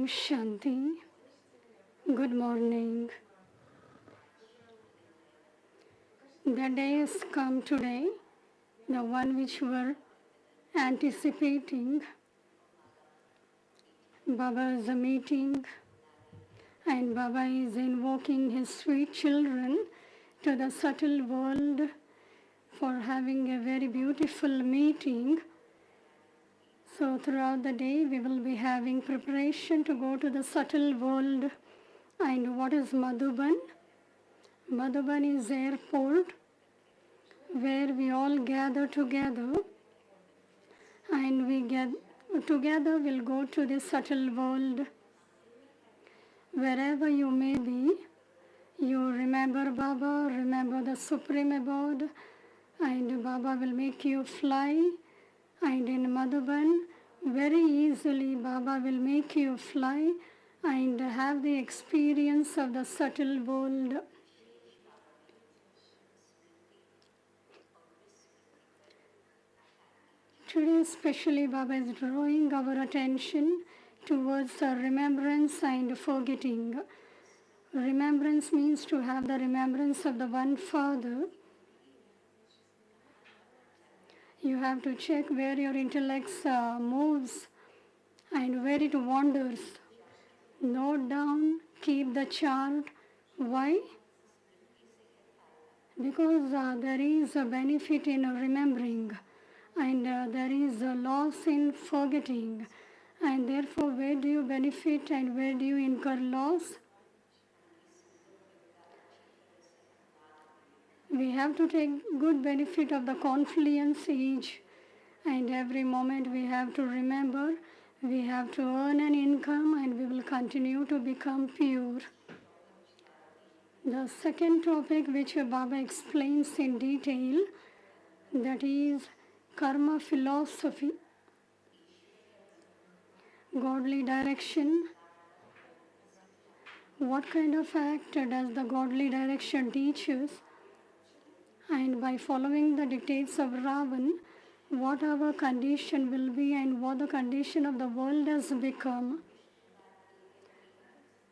Om Shanti. Good morning. The day has come today, the one which we were anticipating. Baba is a meeting, and Baba is invoking his sweet children to the subtle world for having a very beautiful meeting. So throughout the day we will be having preparation to go to the subtle world. And what is Madhuban? Madhuban is airport where we all gather together, and we together will go to the subtle world. Wherever you may be, you remember Baba, remember the Supreme Abode, and Baba will make you fly. And in Madhuban, very easily Baba will make you fly and have the experience of the subtle world. Today especially Baba is drawing our attention towards remembrance and forgetting. Remembrance means to have the remembrance of the one Father. You have to check where your intellect moves and where it wanders. Note down, keep the chart. Why? Because there is a benefit in remembering, and there is a loss in forgetting. And therefore, where do you benefit and where do you incur loss? We have to take good benefit of the confluence each and every moment. We have to remember, we have to earn an income, and we will continue to become pure. The second topic which Baba explains in detail, that is karma philosophy, godly direction. What kind of act does the godly direction teach us? And by following the dictates of Ravan, what our condition will be and what the condition of the world has become.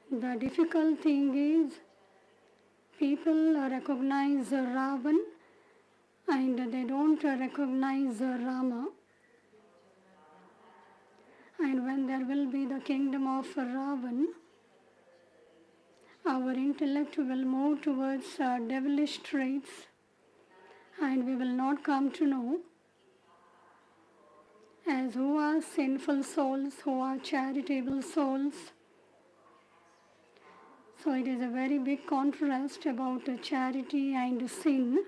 The difficult thing is, people recognize Ravan and they don't recognize Rama. And when there will be the kingdom of Ravan, our intellect will move towards devilish traits, and we will not come to know as who are sinful souls, who are charitable souls. So it is a very big contrast about charity and sin.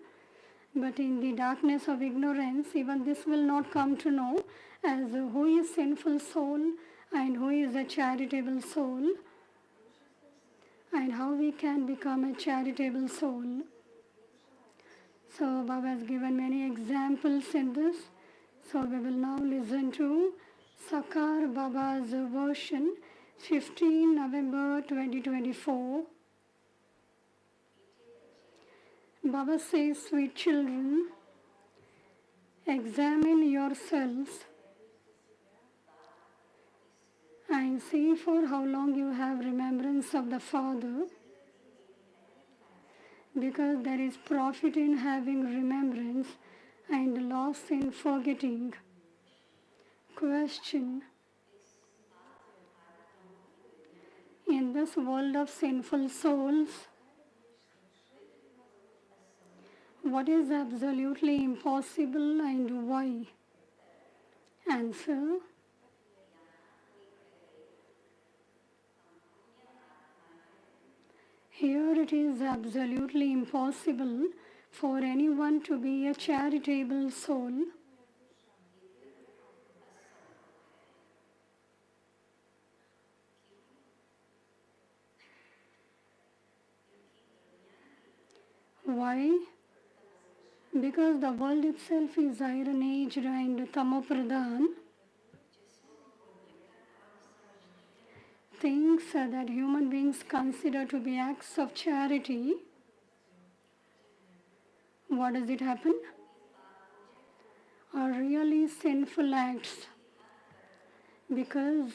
But in the darkness of ignorance, even this will not come to know as who is sinful soul and who is a charitable soul, and how we can become a charitable soul. So Baba has given many examples in this. So we will now listen to Sakar Baba's version, 15 November 2024. Baba says, sweet children, examine yourselves and see for how long you have remembrance of the Father, because there is profit in having remembrance and loss in forgetting. Question: in this world of sinful souls, what is absolutely impossible and why? Answer: here it is absolutely impossible for anyone to be a charitable soul. Why? Because the world itself is iron-aged and tamopradhan. Things that human beings consider to be acts of charity, what does it happen? Are really sinful acts, because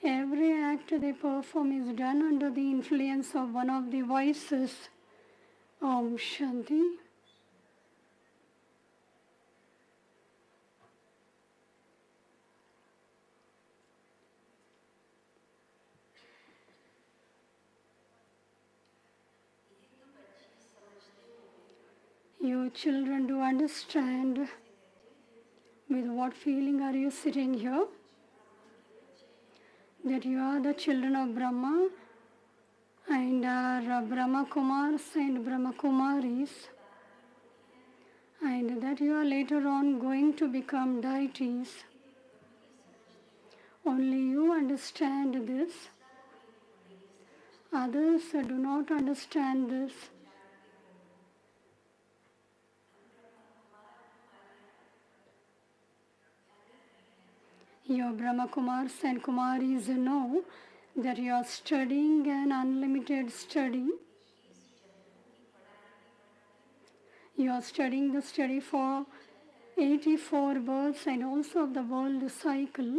Every act they perform is done under the influence of one of the voices. Om Shanti. You children do understand with what feeling are you sitting here? That you are the children of Brahma and are Brahma Kumars and Brahma Kumaris, and that you are later on going to become deities. Only you understand this. Others do not understand this. Your Brahma Kumars and Kumaris know that you are studying an unlimited study. You are studying the study for 84 births and also of the world cycle,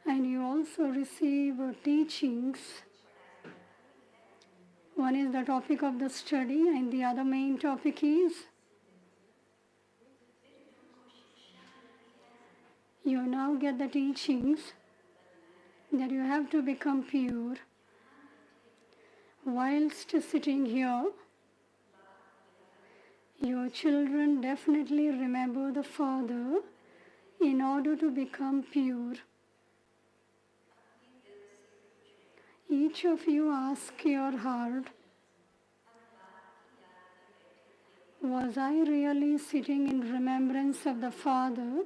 and you also receive teachings. One is the topic of the study and the other main topic is you now get the teachings that you have to become pure. Whilst sitting here, your children definitely remember the Father in order to become pure. Each of you ask your heart, was I really sitting in remembrance of the Father?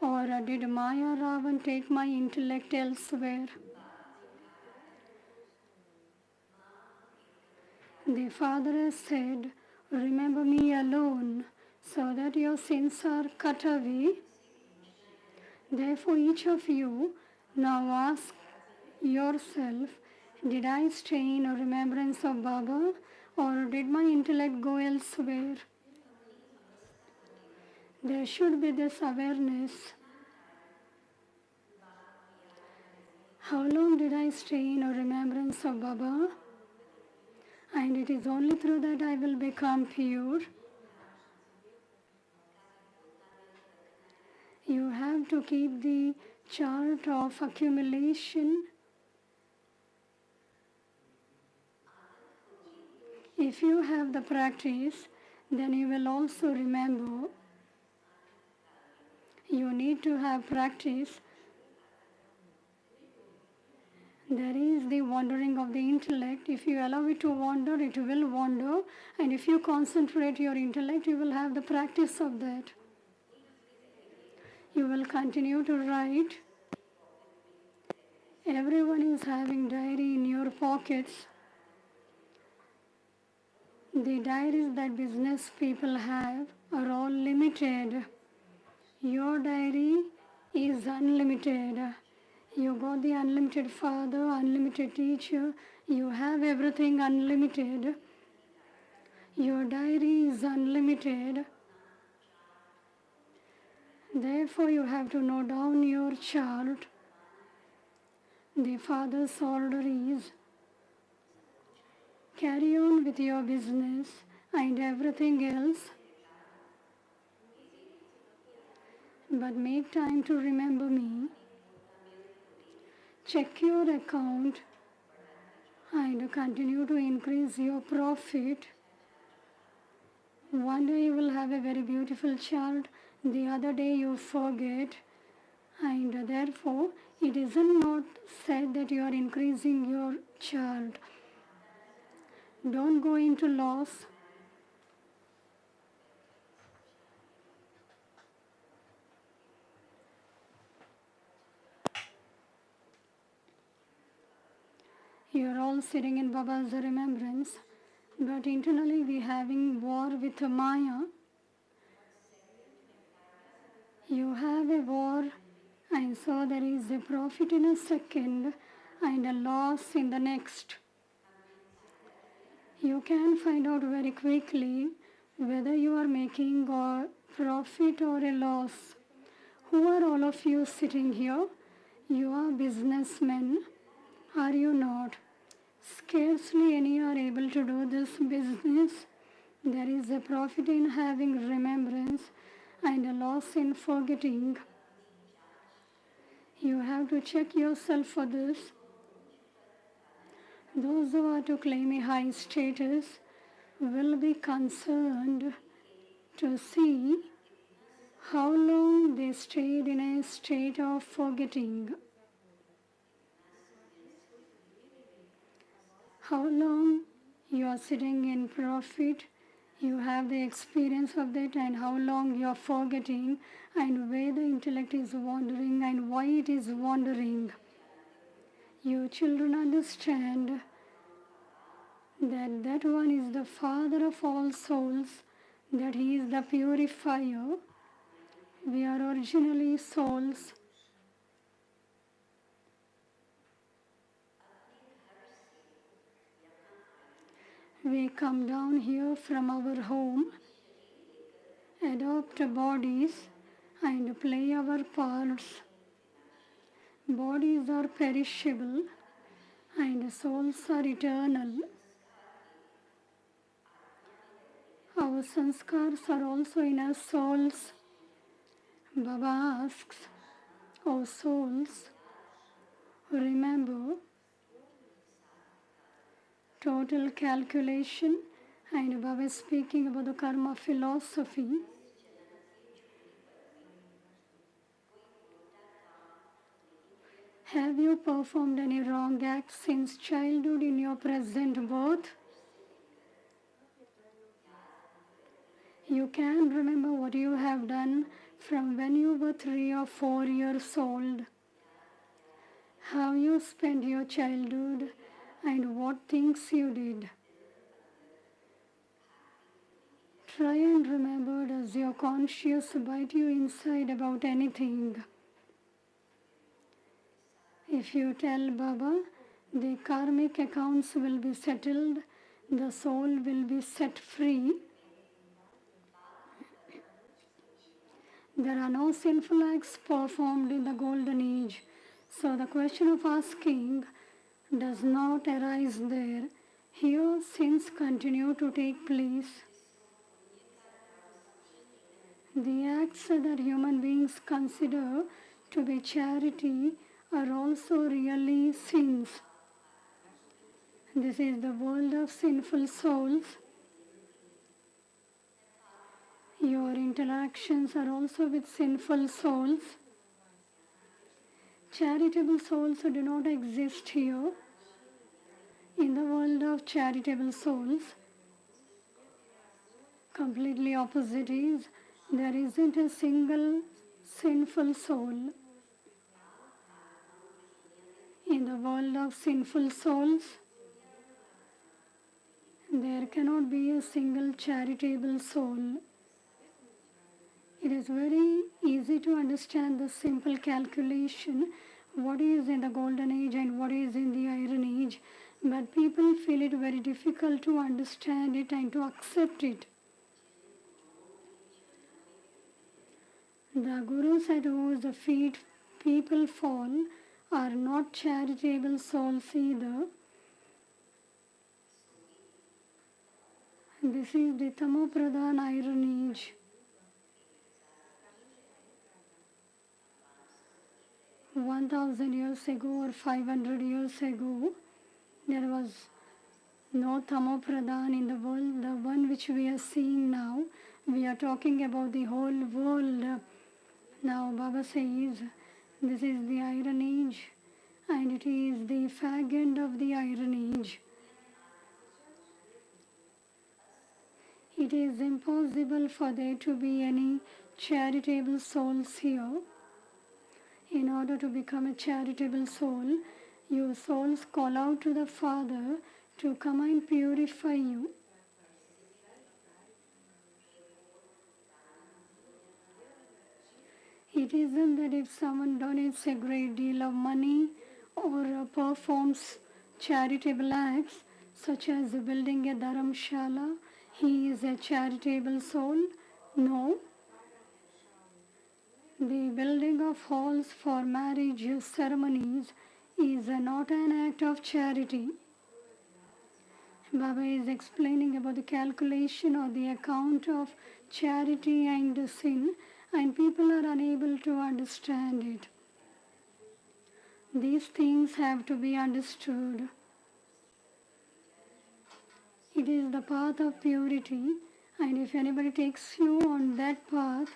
Or did Maya Ravan take my intellect elsewhere? The Father has said, remember me alone, so that your sins are cut away. Therefore, each of you now ask yourself, did I stay in remembrance of Baba, or did my intellect go elsewhere? There should be this awareness. How long did I stay in remembrance of Baba? And it is only through that I will become pure. You have to keep the chart of accumulation. If you have the practice, then you will also remember. You need to have practice. There is the wandering of the intellect. If you allow it to wander, it will wander. And if you concentrate your intellect, you will have the practice of that. You will continue to write. Everyone is having diary in your pockets. The diaries that business people have are all limited. Your diary is unlimited. You got the unlimited Father, unlimited teacher. You have everything unlimited. Your diary is unlimited. Therefore, you have to note down your chart. The Father's order is carry on with your business and everything else, but make time to remember me. Check your account and continue to increase your profit. One day you will have a very beautiful chart, the other day you forget, and therefore it isn't not said that you are increasing your chart. Don't go into loss. You are all sitting in Baba's remembrance, but internally we having war with Maya. You have a war, and so there is a profit in a second and a loss in the next. You can find out very quickly whether you are making a profit or a loss. Who are all of you sitting here? You are businessmen, are you not? Scarcely any are able to do this business. There is a profit in having remembrance and a loss in forgetting. You have to check yourself for this. Those who are to claim a high status will be concerned to see how long they stayed in a state of forgetting. How long you are sitting in profit, you have the experience of that, and how long you are forgetting, and where the intellect is wandering and why it is wandering. You children understand that that one is the Father of all souls, that he is the purifier. We are originally souls. We come down here from our home, adopt bodies, and play our parts. Bodies are perishable, and souls are eternal. Our sanskars are also in our souls. Baba asks, "O souls, remember total calculation," and Baba is speaking about the karma philosophy. Have you performed any wrong acts since childhood in your present birth? You can remember what you have done from when you were 3 or 4 years old. How you spent your childhood and what things you did. Try and remember, does your conscience bite you inside about anything? If you tell Baba, the karmic accounts will be settled, the soul will be set free. There are no sinful acts performed in the golden age, so the question of asking does not arise there. Here sins continue to take place. The acts that human beings consider to be charity are also really sins. This is the world of sinful souls. Your interactions are also with sinful souls. Charitable souls do not exist here. In the world of charitable souls, completely opposite is, there isn't a single sinful soul. In the world of sinful souls, there cannot be a single charitable soul. It is very easy to understand the simple calculation, what is in the golden age and what is in the iron age, but people feel it very difficult to understand it and to accept it. The gurus at whose feet people fall are not charitable souls either. This is the Tamopradhan iron age. 1000 years ago or 500 years ago, there was no Tamopradhan in the world, the one which we are seeing now. We are talking about the whole world. Now Baba says, this is the iron age and it is the fag end of the iron age. It is impossible for there to be any charitable souls here. In order to become a charitable soul, you souls call out to the Father to come and purify you. It isn't that if someone donates a great deal of money or performs charitable acts, such as building a dharamshala, he is a charitable soul. No. The building of halls for marriage ceremonies is not an act of charity. Baba is explaining about the calculation or the account of charity and sin, and people are unable to understand it. These things have to be understood. It is the path of purity, and if anybody takes you on that path,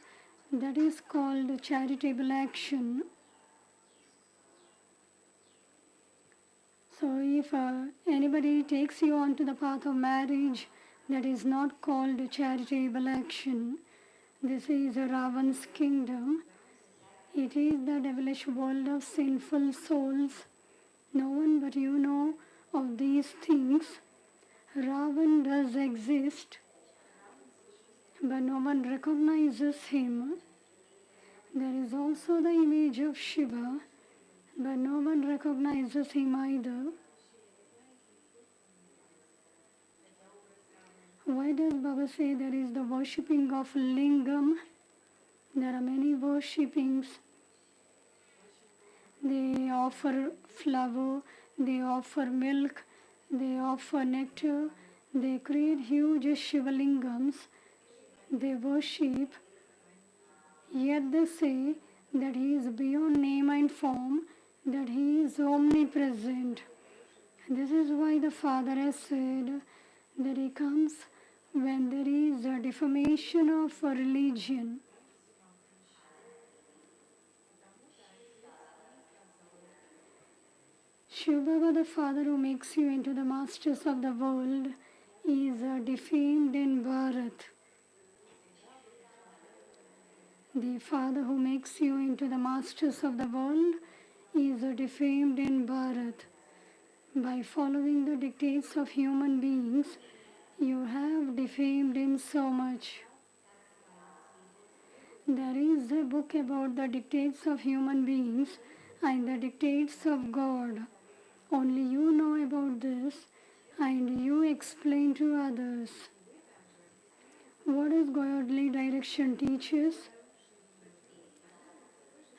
that is called charitable action. So if anybody takes you onto the path of marriage, that is not called charitable action. This is Ravan's kingdom. It is the devilish world of sinful souls. No one but you know of these things. Ravan does exist, but no one recognizes him. There is also the image of Shiva, but no one recognizes him either. Why does Baba say there is the worshipping of lingam? There are many worshippings. They offer flower, they offer milk, they offer nectar, they create huge Shivalingams. They worship, yet they say that he is beyond name and form, that he is omnipresent. This is why the Father has said that he comes when there is a defamation of a religion. Shiva Baba, the Father who makes you into the masters of the world, is defamed in Bharat. The Father who makes you into the masters of the world is defamed in Bharat. By following the dictates of human beings, you have defamed him so much. There is a book about the dictates of human beings and the dictates of God. Only you know about this and you explain to others. What does godly direction teaches?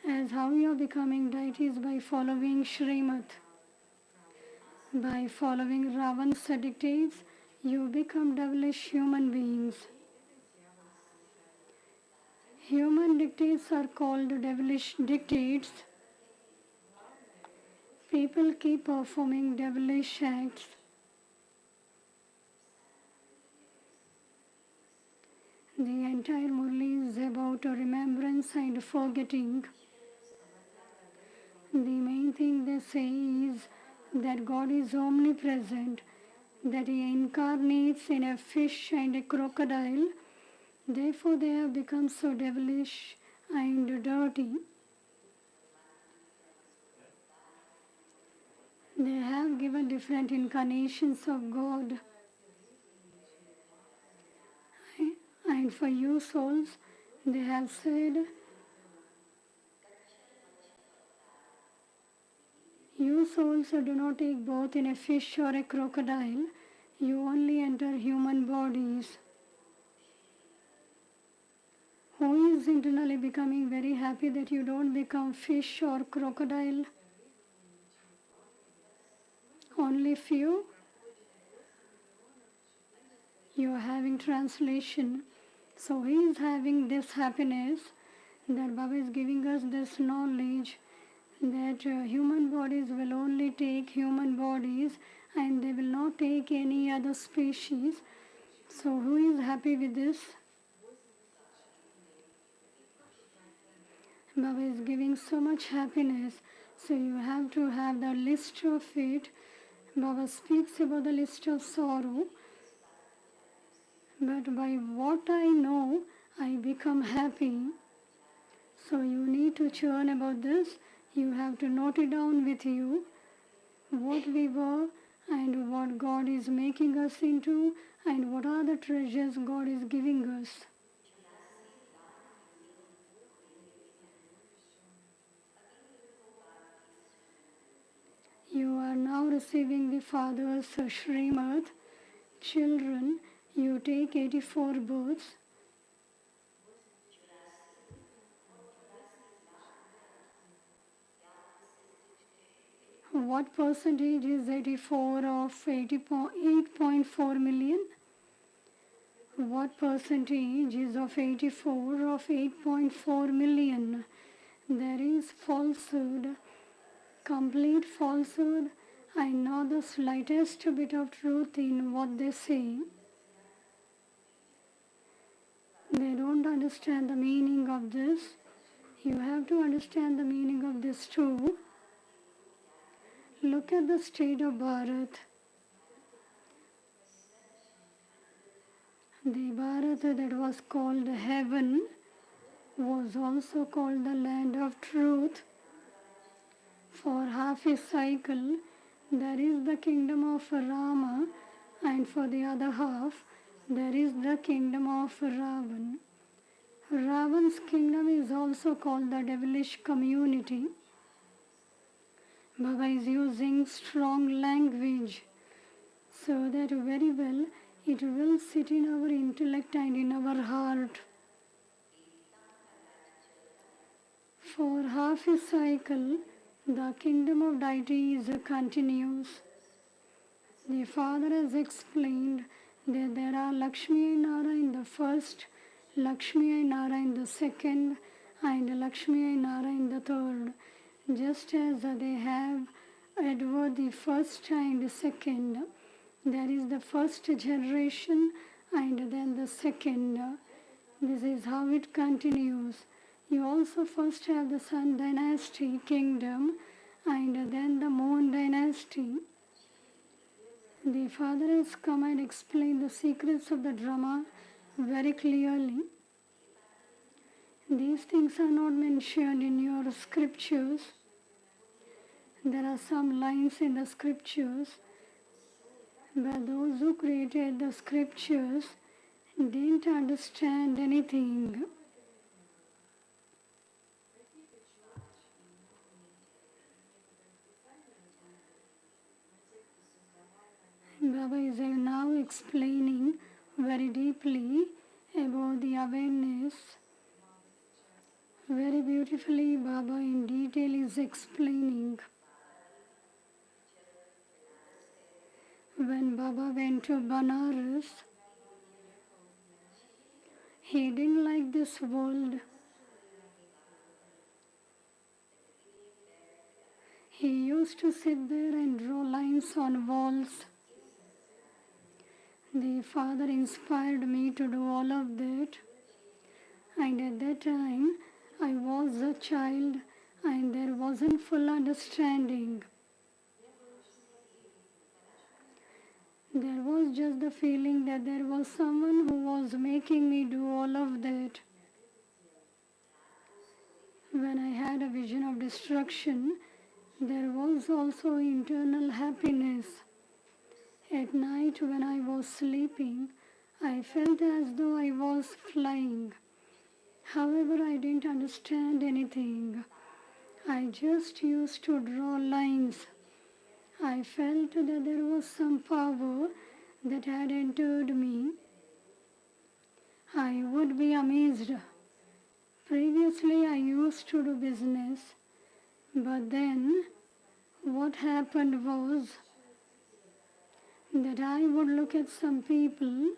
As how you are becoming deities by following Srimad. By following Ravan's dictates, you become devilish human beings. Human dictates are called devilish dictates. People keep performing devilish acts. The entire Murli is about remembrance and forgetting. The main thing they say is that God is omnipresent, that He incarnates in a fish and a crocodile. Therefore they have become so devilish and dirty. They have given different incarnations of God. And for you souls, they have said, you souls do not take birth in a fish or a crocodile, you only enter human bodies. Who is internally becoming very happy that you don't become fish or crocodile? Only few? You are having translation. So he is having this happiness that Baba is giving us this knowledge that human bodies will only take human bodies and they will not take any other species. So who is happy with this? Baba is giving so much happiness. So you have to have the list of it. Baba speaks about the list of sorrow. But by what I know, I become happy. So you need to churn about this. You have to note it down with you. What we were and what God is making us into and what are the treasures God is giving us. You are now receiving the Father's Srimad. Children, you take 84 births. What percentage is 84 of 8.4 million? What percentage is of 84 of 8.4 million? There is falsehood, complete falsehood, and not the slightest bit of truth in what they say. They don't understand the meaning of this. You have to understand the meaning of this too. Look at the state of Bharat. The Bharat that was called heaven was also called the land of truth. For half a cycle, there is the kingdom of Rama, and for the other half, there is the kingdom of Ravan. Ravan's kingdom is also called the devilish community. Baba is using strong language so that very well it will sit in our intellect and in our heart. For half a cycle, the kingdom of deities continues. The Father has explained that there are Lakshmi and Nara in the first, Lakshmi and Nara in the second, and Lakshmi and Nara in the third. Just as they have Edward the first and second, there is the first generation and then the second. This is how it continues. You also first have the Sun dynasty kingdom and then the Moon dynasty. The Father has come and explained the secrets of the drama very clearly. These things are not mentioned in your scriptures. There are some lines in the scriptures, but those who created the scriptures didn't understand anything. Baba is now explaining very deeply about the awareness. Very beautifully, Baba in detail is explaining. When Baba went to Banaras, he didn't like this world. He used to sit there and draw lines on walls. The Father inspired me to do all of that, and at that time I was a child and there wasn't full understanding. There was just the feeling that there was someone who was making me do all of that. When I had a vision of destruction, there was also internal happiness. At night when I was sleeping, I felt as though I was flying. However, I didn't understand anything. I just used to draw lines. I felt that there was some power that had entered me. I would be amazed. Previously, I used to do business, but then what happened was that I would look at some people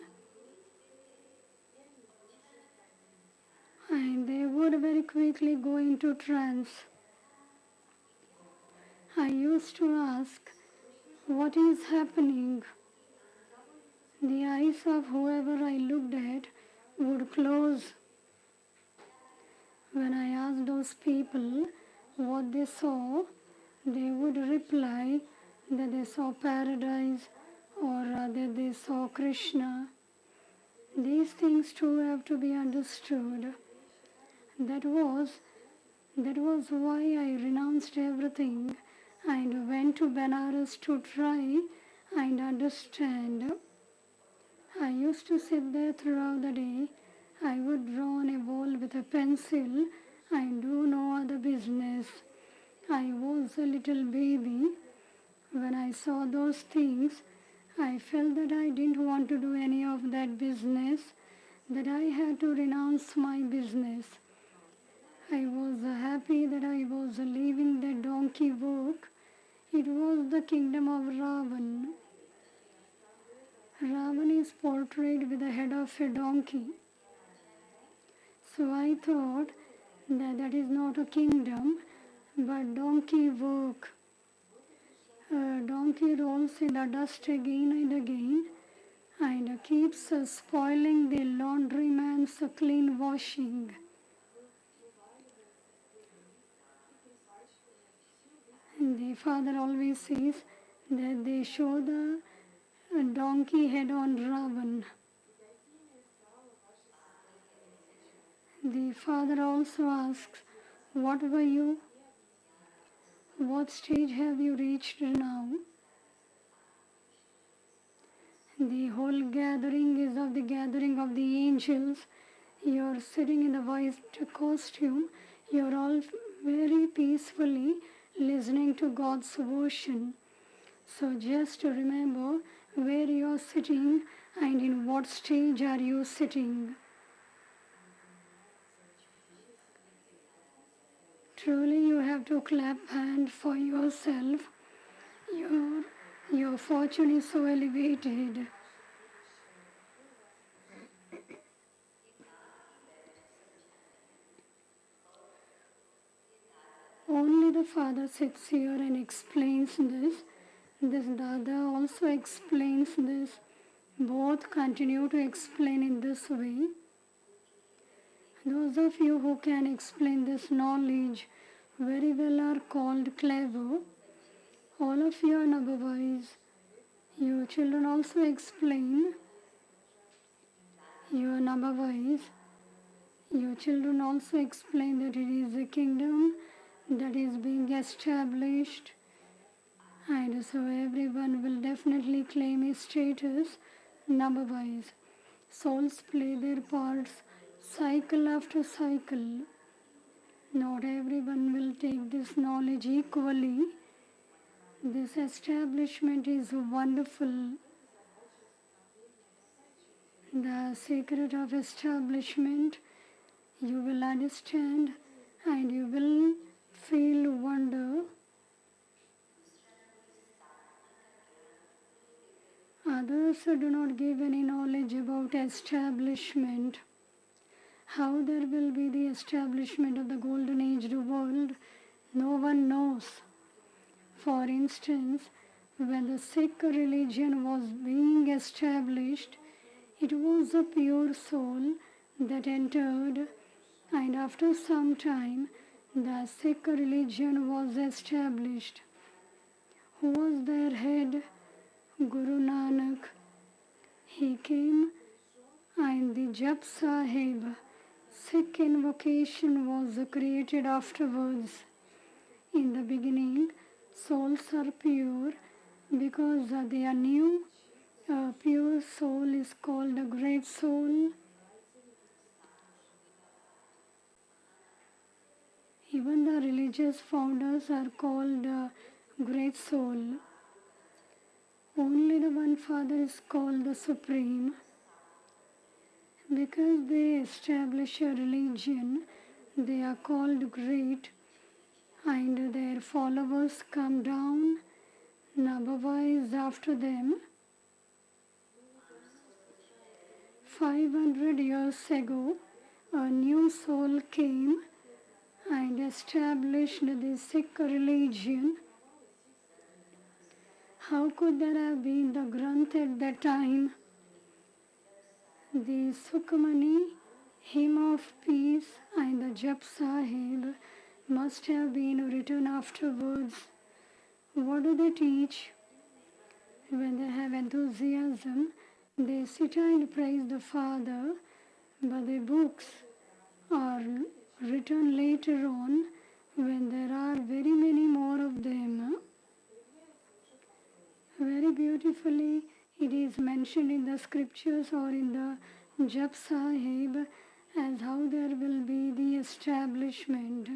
and they would very quickly go into trance. I used to ask, what is happening? The eyes of whoever I looked at would close. When I asked those people what they saw, they would reply that they saw paradise or that they saw Krishna. These things too have to be understood. That was why I renounced everything and went to Benares to try and understand. I used to sit there throughout the day. I would draw on a wall with a pencil and do no other business. I was a little baby. When I saw those things, I felt that I didn't want to do any of that business, that I had to renounce my business. I was happy that I was leaving the donkey work It was the kingdom of Ravan. Ravan is portrayed with the head of a donkey. So I thought that that is not a kingdom, but donkey work. A donkey rolls in the dust again and again and keeps spoiling the laundryman's clean washing. And the father always says that they show the donkey head on Ravan. The father also asks, what were you? What stage have you reached now? The whole gathering is of the gathering of the angels. You are sitting in the white costume. You are all very peacefully listening to God's version. So just remember where you are sitting and in what stage are you sitting. Truly you have to clap hand for yourself. Your fortune is so elevated. Only the father sits here and explains this. This Dada also explains this. Both continue to explain in this way. Those of you who can explain this knowledge very well are called clever. All of you are Nabhavais. You children also explain. You are Nabhavais. You children also explain that it is a kingdom that is being established. And so everyone will definitely claim his status Nabhavais. Souls play their parts cycle after cycle. Not everyone will take this knowledge equally. This establishment is wonderful. The secret of establishment you will understand and you will feel wonder. Others do not give any knowledge about establishment. How there will be the establishment of the golden aged world, no one knows. For instance, when the Sikh religion was being established, it was a pure soul that entered, and after some time, the Sikh religion was established. Who was their head? Guru Nanak. He came, and the Jap Sahib, Sikh invocation, was created afterwards. In the beginning, souls are pure because they are new. A pure soul is called a great soul. Even the religious founders are called great soul. Only the one Father is called the Supreme. Because they establish a religion, they are called great, and their followers come down. Nabhava is after them. 500 years ago, a new soul came and established the Sikh religion. How could there have been the Granth at that time? The Sukhmani, hymn of peace, and the Jap Sahib must have been written afterwards. What do they teach? When they have enthusiasm, they sit and praise the Father, but the books are written later on when there are very many more of them. Very beautifully it is mentioned in the scriptures or in the Jap Sahib as how there will be the establishment.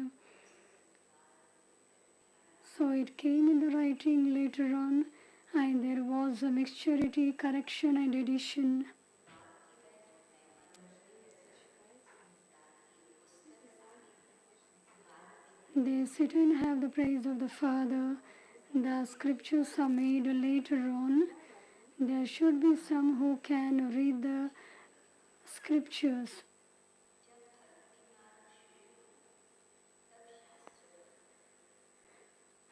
So it came in the writing later on, and there was a mixturity, correction and addition. They sit and have the praise of the Father. The scriptures are made later on. There should be some who can read the scriptures.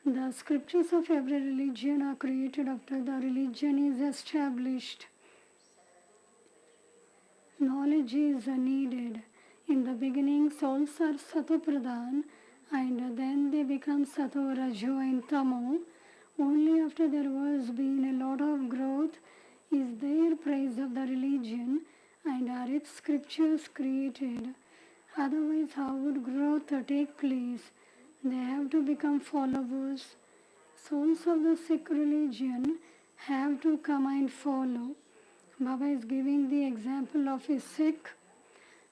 The scriptures of every religion are created after the religion is established. Knowledge is needed. In the beginning, souls are Sato-Pradhan, and then they become Sato, Rajo and Tamo. Only after there was been a lot of growth is there praise of the religion and are its scriptures created. Otherwise, how would growth take place? They have to become followers. Souls of the Sikh religion have to come and follow. Baba is giving the example of a Sikh,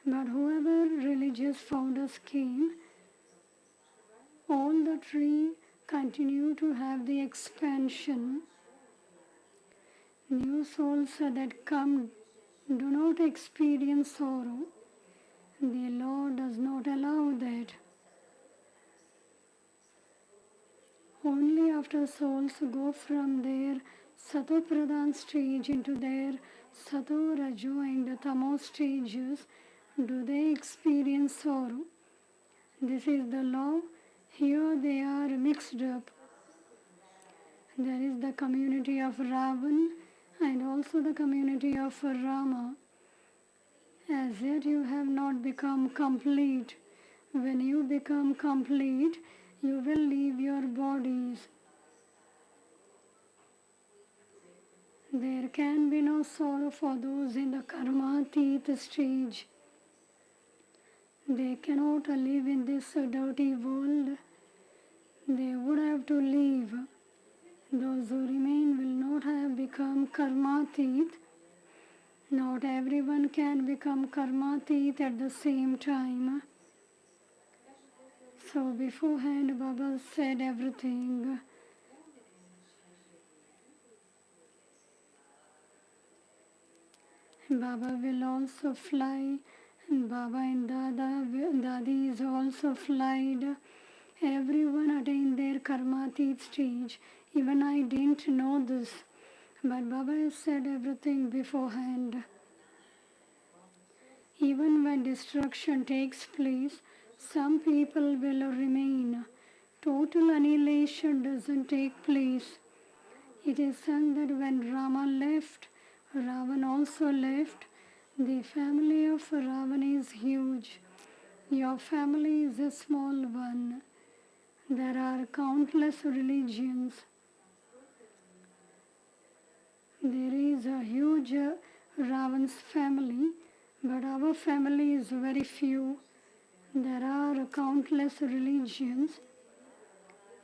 but whoever religious founders came, all the three continue to have the expansion. New souls that come do not experience sorrow. The Lord does not allow that. Only after souls go from their Sato-Pradhan stage into their Sato, Rajo and Tamo stages do they experience sorrow. This is the law. Here they are mixed up. There is the community of Ravan and also the community of Rama. As yet you have not become complete. When you become complete, you will leave your bodies. There can be no sorrow for those in the karma-atit stage. They cannot live in this dirty world. They would have to leave. Those who remain will not have become karma-atit. Not everyone can become karma-atit at the same time. So beforehand Baba said everything. Baba will also fly. Baba and Dadi is also flied. Everyone attained their karma-atit stage. Even I didn't know this. But Baba has said everything beforehand. Even when destruction takes place, some people will remain. Total annihilation doesn't take place. It is sung that when Rama left, Ravan also left. The family of Ravan is huge. Your family is a small one. There are countless religions. There is a huge Ravan's family, but our family is very few. There are countless religions.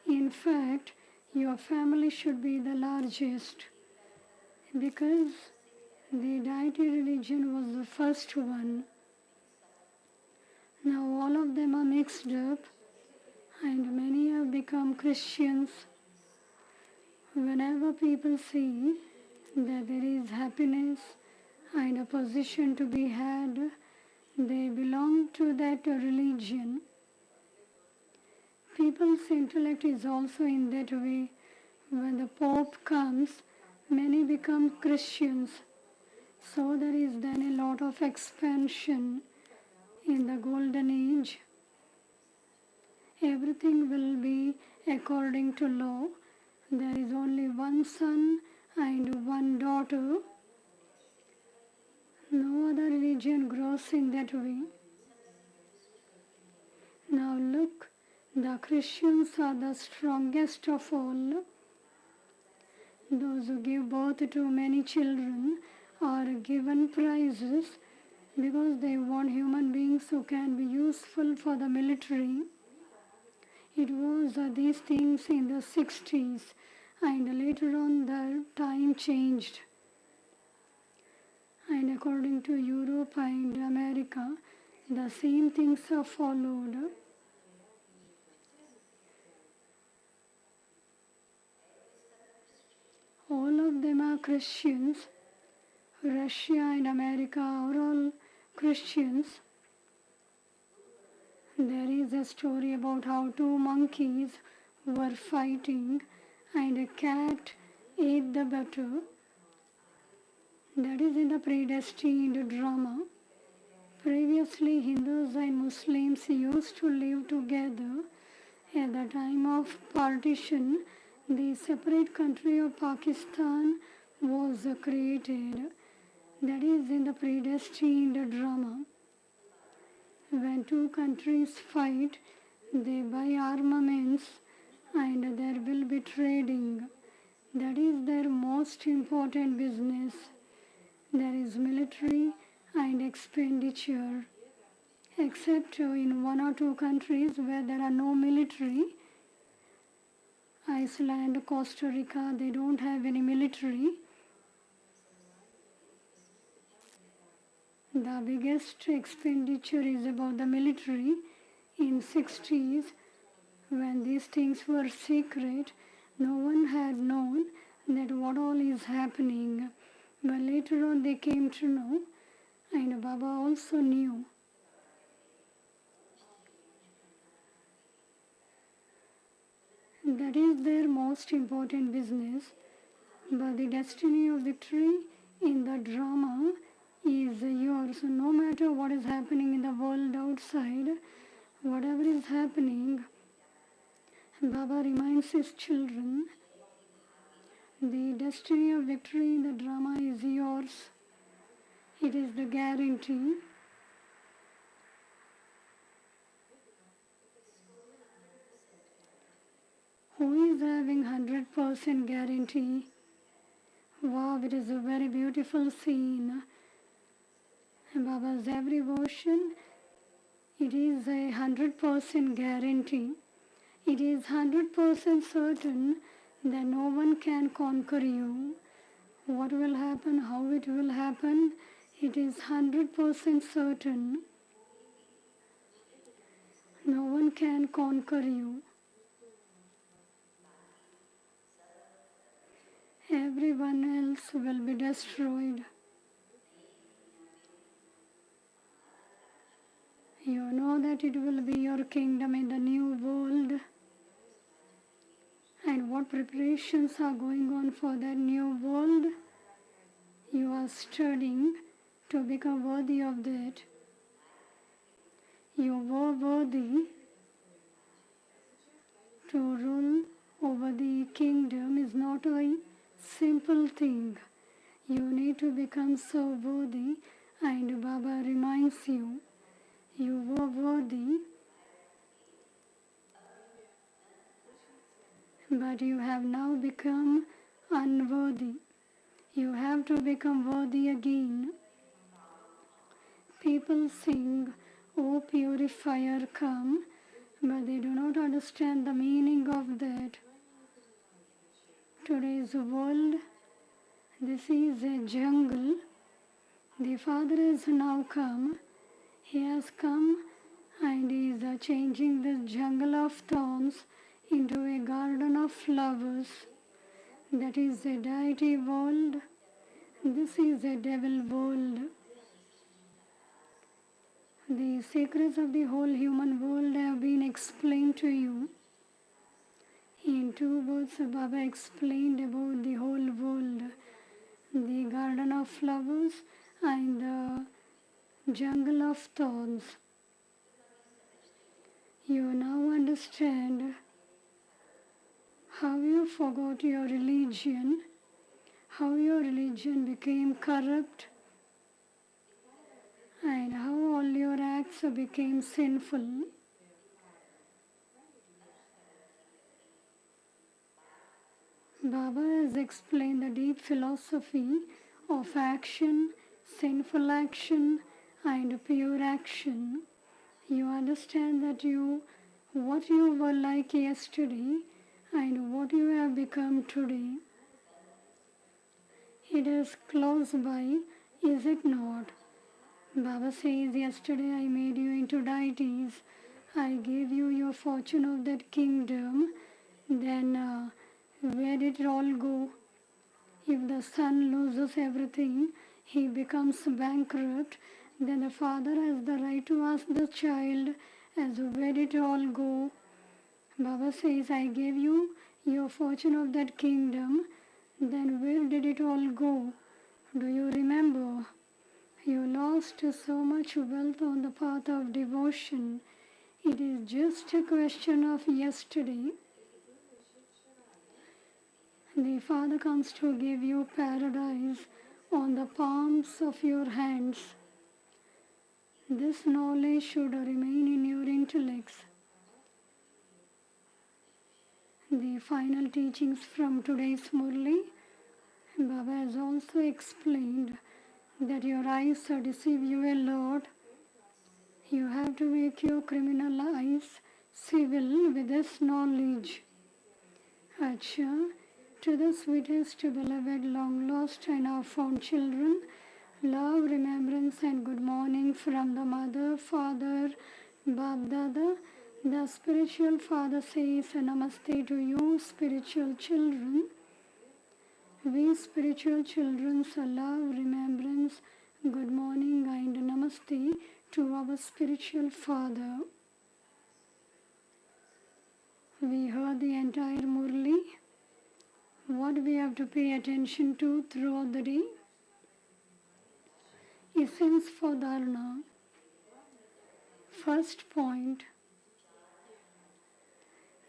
In fact, your family should be the largest because the deity religion was the first one. Now all of them are mixed up and many have become Christians. Whenever people see that there is happiness and a position to be had, they belong to that religion. People's intellect is also in that way. When the Pope comes, many become Christians. So there is then a lot of expansion in the golden age. Everything will be according to law. There is only one son and one daughter. No other religion grows in that way. Now look, the Christians are the strongest of all. Those who give birth to many children are given prizes because they want human beings who can be useful for the military. It was these things in the 60s and later on the time changed. And according to Europe and America, the same things are followed. All of them are Christians. Russia and America are all Christians. There is a story about how two monkeys were fighting and a cat ate the butter. That is in the predestined drama. Previously, Hindus and Muslims used to live together. At the time of partition, the separate country of Pakistan was created. That is in the predestined drama. When two countries fight, they buy armaments and there will be trading. That is their most important business. There is military and expenditure. Except in one or two countries where there are no military. Iceland, Costa Rica, they don't have any military. The biggest expenditure is about the military. In 60s, when these things were secret, no one had known that what all is happening. But later on they came to know, and Baba also knew. That is their most important business. But the destiny of victory in the drama is yours. No matter what is happening in the world outside, whatever is happening, Baba reminds his children, the destiny of victory in the drama is yours. It is the guarantee. Who is having 100% guarantee? Wow, it is a very beautiful scene. Baba's every version, it is a 100% guarantee. It is 100% certain that no one can conquer you. What will happen, how it will happen, it is 100% certain. No one can conquer you. Everyone else will be destroyed. You know that it will be your kingdom in the new world. And what preparations are going on for that new world? You are studying to become worthy of that. You were worthy to rule over the kingdom is not a simple thing. You need to become so worthy, and Baba reminds you, you were worthy, but you have now become unworthy. You have to become worthy again. People sing, "O purifier, come," but they do not understand the meaning of that. Today's world, this is a jungle. The Father has now come. He has come and is changing this jungle of thorns into a garden of flowers. That is a deity world. This is a devil world. The secrets of the whole human world have been explained to you. In 2 words, Baba explained about the whole world, the garden of flowers and the jungle of thorns. You now understand how you forgot your religion, how your religion became corrupt, and how all your acts became sinful. Baba has explained the deep philosophy of action, sinful action, and pure action. You understand that what you were like yesterday and what you have become today. It is close by, is it not? Baba says, yesterday I made you into deities. I gave you your fortune of that kingdom. Then where did it all go? If the son loses everything, he becomes bankrupt, then the father has the right to ask the child, as where did it all go? Baba says, I gave you your fortune of that kingdom, then where did it all go? Do you remember? You lost so much wealth on the path of devotion. It is just a question of yesterday. The Father comes to give you paradise on the palms of your hands. This knowledge should remain in your intellects. The final teachings from today's Murli, Baba has also explained that your eyes deceive you a lot. You have to make your criminal eyes civil with this knowledge. Acha, to the sweetest, beloved, long lost and now found children, love, remembrance and good morning from the Mother, Father, Bab Dada. The spiritual father says Namaste to you, spiritual children. We spiritual children love, remembrance, good morning and Namaste to our spiritual father. We heard the entire Murli. What we have to pay attention to throughout the day? Essence for Dharana. First point.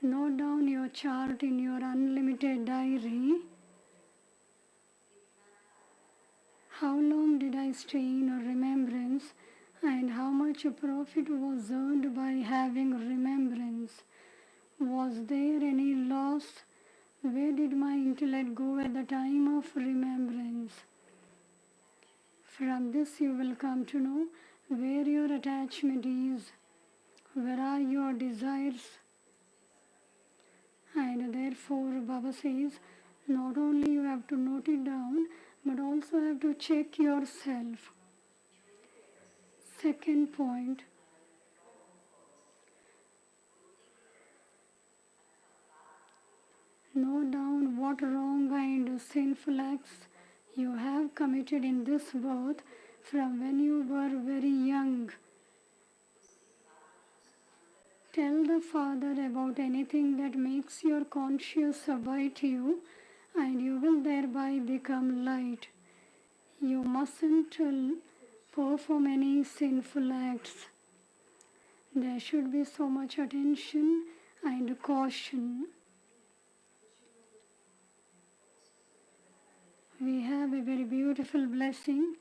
Note down your chart in your unlimited diary. How long did I stay in remembrance and how much profit was earned by having remembrance? Was there any loss? Where did my intellect go at the time of remembrance? From this you will come to know where your attachment is, where are your desires. And therefore Baba says, not only you have to note it down, but also have to check yourself. Second point, note down what wrong and sinful acts you have committed in this birth from when you were very young. Tell the Father about anything that makes your conscience abide you, and you will thereby become light. You mustn't perform any sinful acts. There should be so much attention and caution. We have a very beautiful blessing.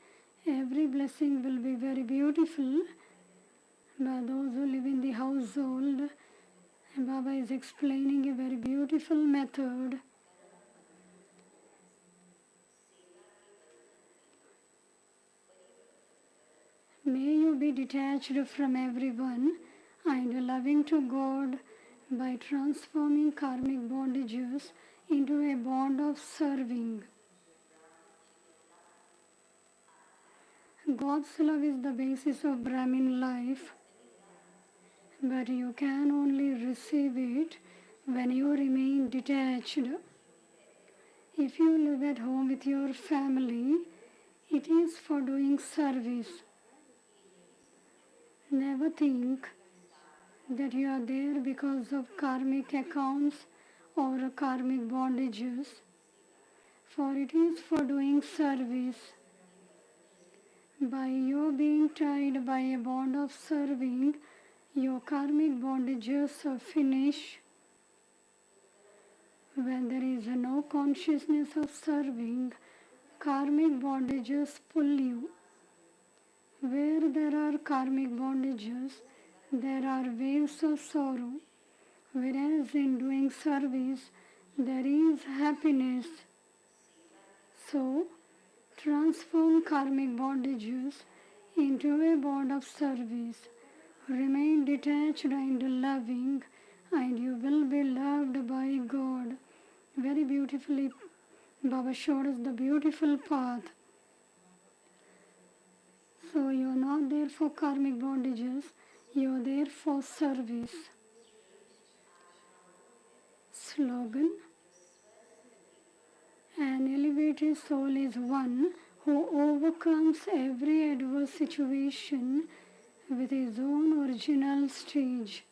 Every blessing will be very beautiful. But those who live in the household, Baba is explaining a very beautiful method. May you be detached from everyone and loving to God by transforming karmic bondages into a bond of serving. God's love is the basis of Brahmin life, but you can only receive it when you remain detached. If you live at home with your family, it is for doing service. Never think that you are there because of karmic accounts or karmic bondages, for it is for doing service. By your being tied by a bond of serving, your karmic bondages finish. When there is no consciousness of serving, karmic bondages pull you. Where there are karmic bondages, there are waves of sorrow, whereas in doing service, there is happiness. So, transform karmic bondages into a bond of service. Remain detached and loving, and you will be loved by God. Very beautifully, Baba showed us the beautiful path. So you are not there for karmic bondages, you are there for service. Slogan: an elevated soul is one who overcomes every adverse situation with his own original stage.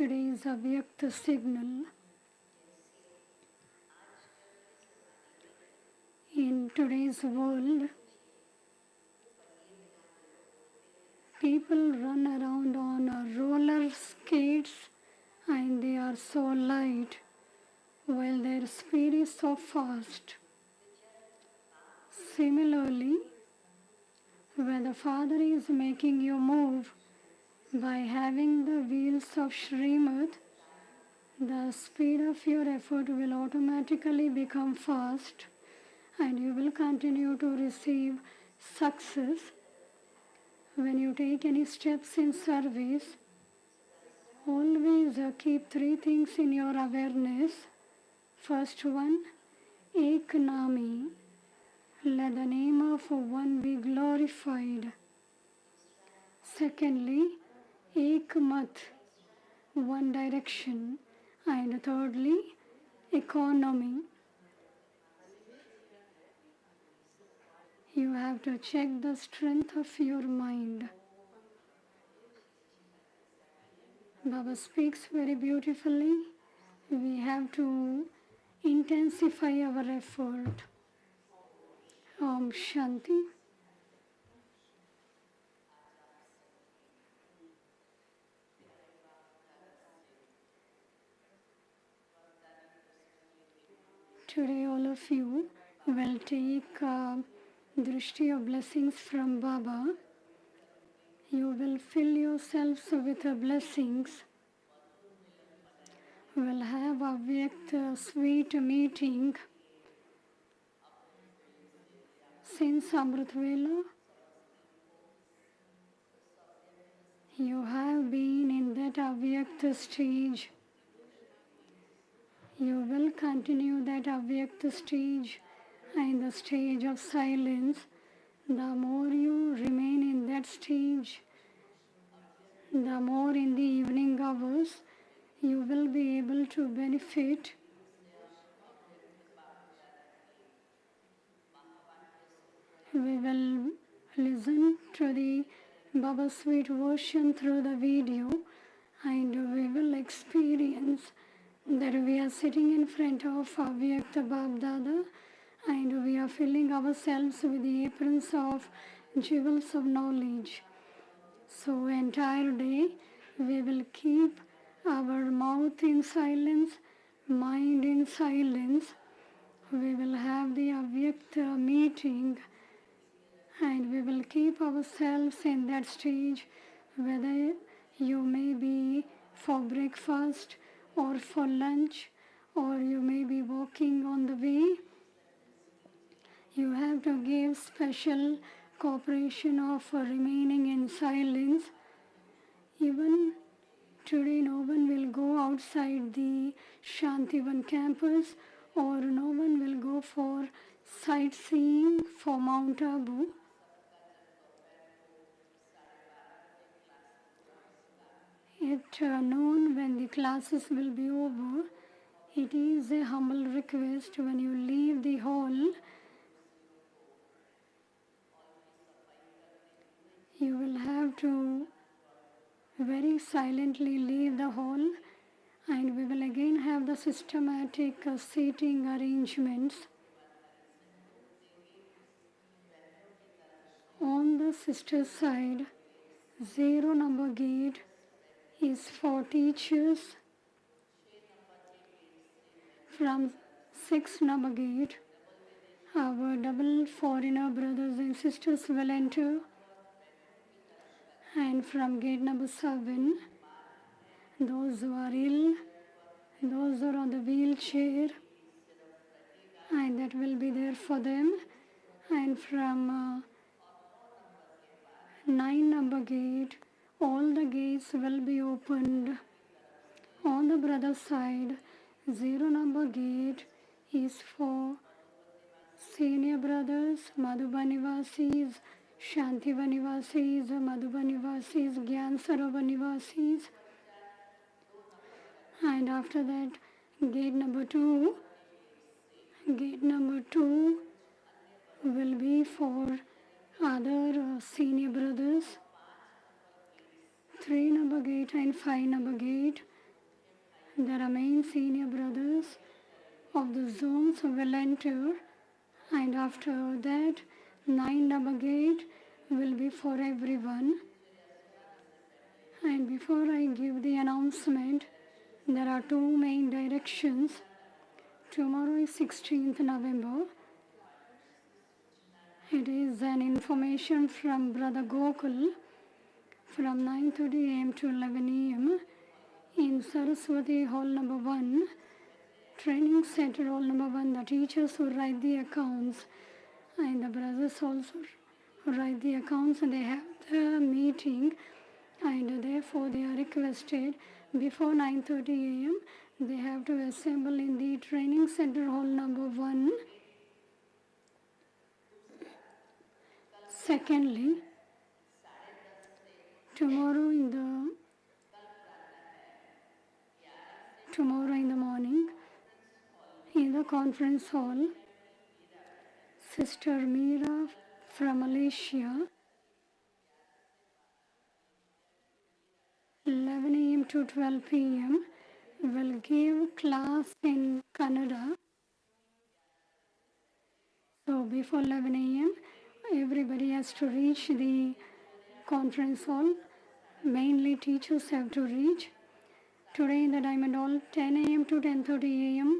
today's Avyakta signal. In today's world, people run around on roller skates and they are so light while their speed is so fast. Similarly, when the Father is making you move by having the wheels of Srimad, the speed of your effort will automatically become fast and you will continue to receive success. When you take any steps in service, always keep three things in your awareness. First one, Ek Nami, let the name of one be glorified. Secondly, Ek Mat, one direction. And thirdly, economy. You have to check the strength of your mind. Baba speaks very beautifully. We have to intensify our effort. Om Shanti. Today all of you will take drishti of blessings from Baba. You will fill yourselves with blessings. We'll have a Vyakt sweet meeting. Since Amrit Vela, you have been in that Avyakt stage. You will continue that Avyakt stage and the stage of silence. The more you remain in that stage, the more in the evening hours you will be able to benefit. We will listen to the Baba Sweet version through the video and we will experience that we are sitting in front of Avyakta Bab Dada and we are filling ourselves with the aprons of jewels of knowledge. So entire day we will keep our mouth in silence, mind in silence. We will have the Avyakta meeting and we will keep ourselves in that stage, whether you may be for breakfast or for lunch or you may be walking on the way. You have to give special cooperation of remaining in silence. Even today no one will go outside the Shantivan campus or no one will go for sightseeing for Mount Abu. At noon when the classes will be over, it is a humble request when you leave the hall, you will have to very silently leave the hall and we will again have the systematic seating arrangements. On the sister side, 0 number gate is for teachers. From 6 number gate, our double foreigner brothers and sisters will enter. And from gate number 7, those who are ill, those who are on the wheelchair, and that will be there for them. And from 9 number gate, all the gates will be opened. On the brother side, 0 number gate is for senior brothers, Madhuban Nivasis, Shantivan Nivasis, Madhuban Nivasis, Gyan Sarovar Nivasis. And after that, gate number 2 will be for other senior brothers. 3 number gate and 5 number gate The main senior brothers of the zones will enter, and after that 9 number gate will be for everyone. And before I give the announcement, there are two main directions. Tomorrow is 16th November. It is an information from Brother Gokul from 9:30 a.m. to 11 a.m. in Saraswati Hall number 1, Training Center Hall number 1. The teachers who write the accounts and the brothers also who write the accounts, and they have the meeting, and therefore they are requested before 9:30 a.m. they have to assemble in the Training Center Hall number 1. Secondly, tomorrow in the morning in the conference hall, Sister Meera from Malaysia, 11 a.m. to 12 p.m. will give class in Kannada. So before 11 a.m. everybody has to reach the conference hall. Mainly teachers have to reach. Today in the Diamond Hall, 10 a.m. to 10:30 a.m.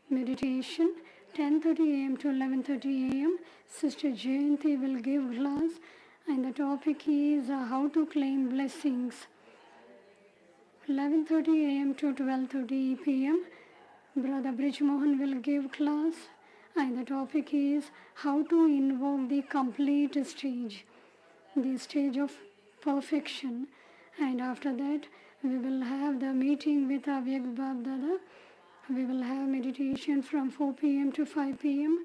meditation, 10:30 a.m. to 11:30 a.m. Sister Jayanti will give class, and the topic is how to claim blessings. 11:30 a.m. to 12:30 p.m. Brother Brijmohan will give class, and the topic is how to invoke the complete stage, the stage of perfection. And after that, we will have the meeting with Avyakt Bab Dada. We will have meditation from 4 p.m. to 5 p.m.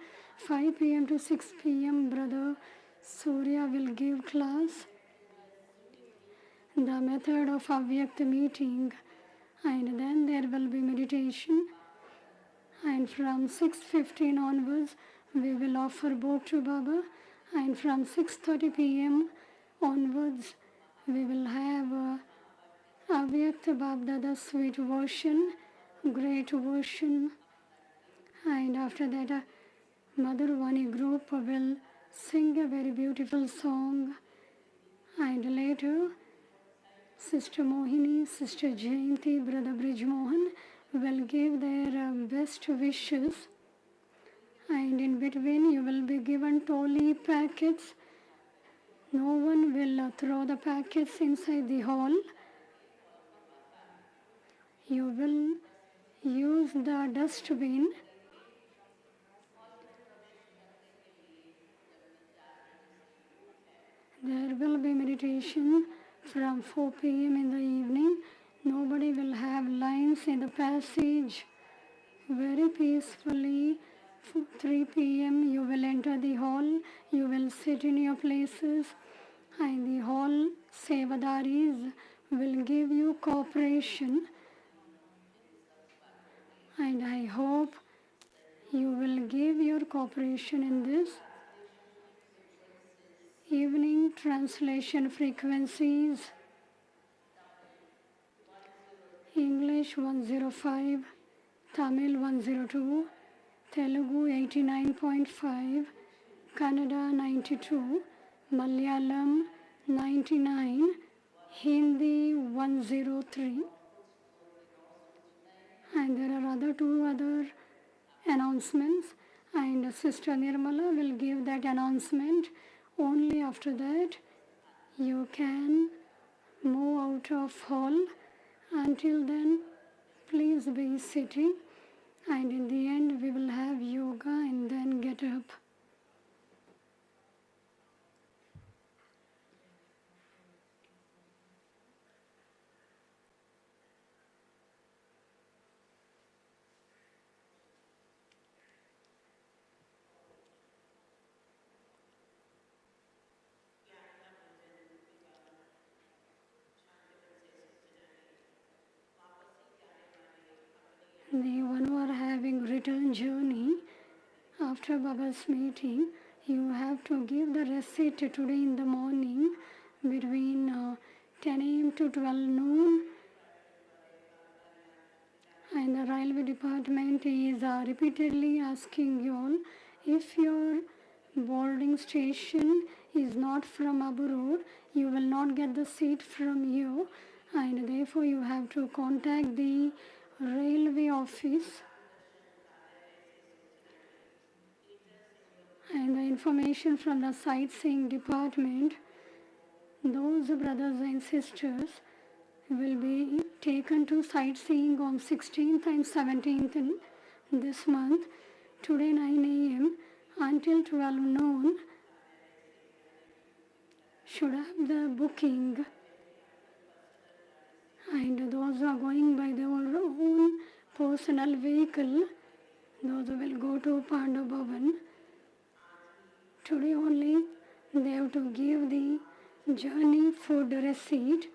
5 p.m. to 6 p.m. Brother Surya will give class, the method of Avyakt meeting, and then there will be meditation. And from 6:15 onwards, we will offer both to Baba, and from 6:30 p.m. onwards, we will have Avyakt Bab Dada sweet version, great version, and after that Madhurvani group will sing a very beautiful song, and later Sister Mohini, Sister Jayanti, Brother Brijmohan will give their best wishes, and in between you will be given toli packets. No one will throw the packets inside the hall. You will use the dustbin. There will be meditation from 4 p.m. in the evening. Nobody will have lines in the passage. Very peacefully, 3 p.m. you will enter the hall. You will sit in your places, and the hall sevadaris will give you cooperation. And I hope you will give your cooperation in this. Evening translation frequencies: English 105, Tamil 102, Telugu 89.5, Kannada 92, Malayalam 99, Hindi 103. And there are two other announcements, and Sister Nirmala will give that announcement. Only after that you can move out of hall. Until then, please be sitting, and in the end we will have yoga and then get up. The one who are having return journey after Baba's meeting, you have to give the receipt today in the morning between 10 a.m. to 12 noon, the railway department is repeatedly asking you all if your boarding station is not from abroad, you will not get the seat from you, and therefore you have to contact the railway office. And the information from the sightseeing department, those brothers and sisters will be taken to sightseeing on 16th and 17th in this month. Today 9 a.m. until 12 noon should have the booking, and those who are going by their own personal vehicle, those who will go to Pandu Bhavan, today only they have to give the journey food receipt.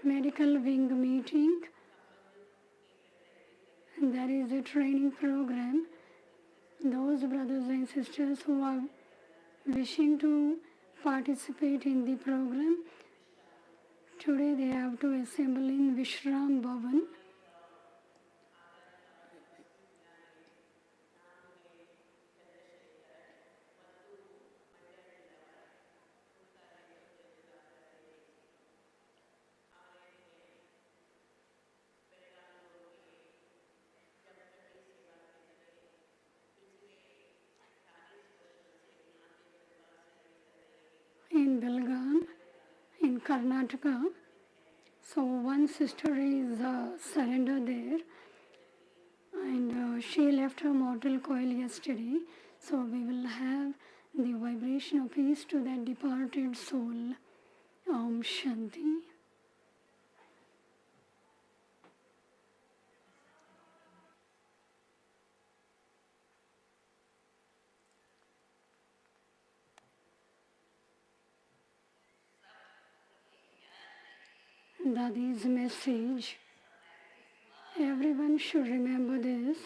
Medical wing meeting, and there is a training program. Those brothers and sisters who are wishing to participate in the program, today they have to assemble in Vishram Bhavan. In Belgaum, in Karnataka. So one sister is surrendered there, and she left her mortal coil yesterday. So we will have the vibration of peace to that departed soul. Om Shanti. Dadi's message. Everyone should remember this.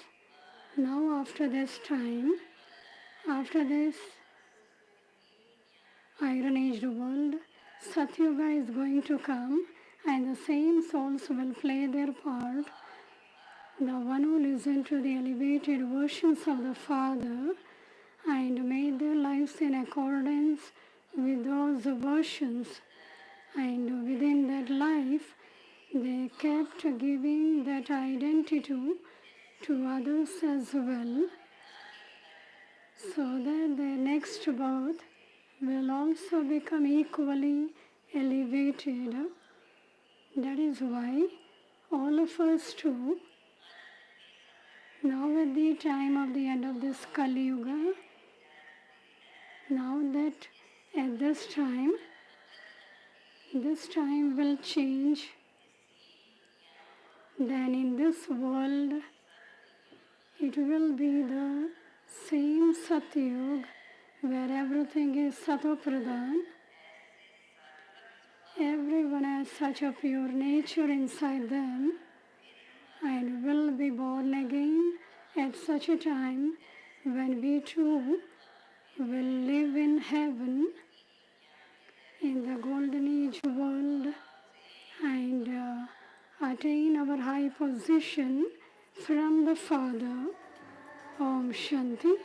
Now after this time, after this Iron Age world, Satyuga is going to come, and the same souls will play their part. The one who listen to the elevated versions of the Father and made their lives in accordance with those versions, and within that life they kept giving that identity to others as well, so that their next birth will also become equally elevated. That is why all of us too, now at the time of the end of this Kali Yuga, now that at this time will change, then in this world it will be the same Satyug where everything is Satopradhan. Everyone has such a pure nature inside them and will be born again at such a time when we too will live in heaven, in the golden age world, and attain our high position from the Father. Om Shanti.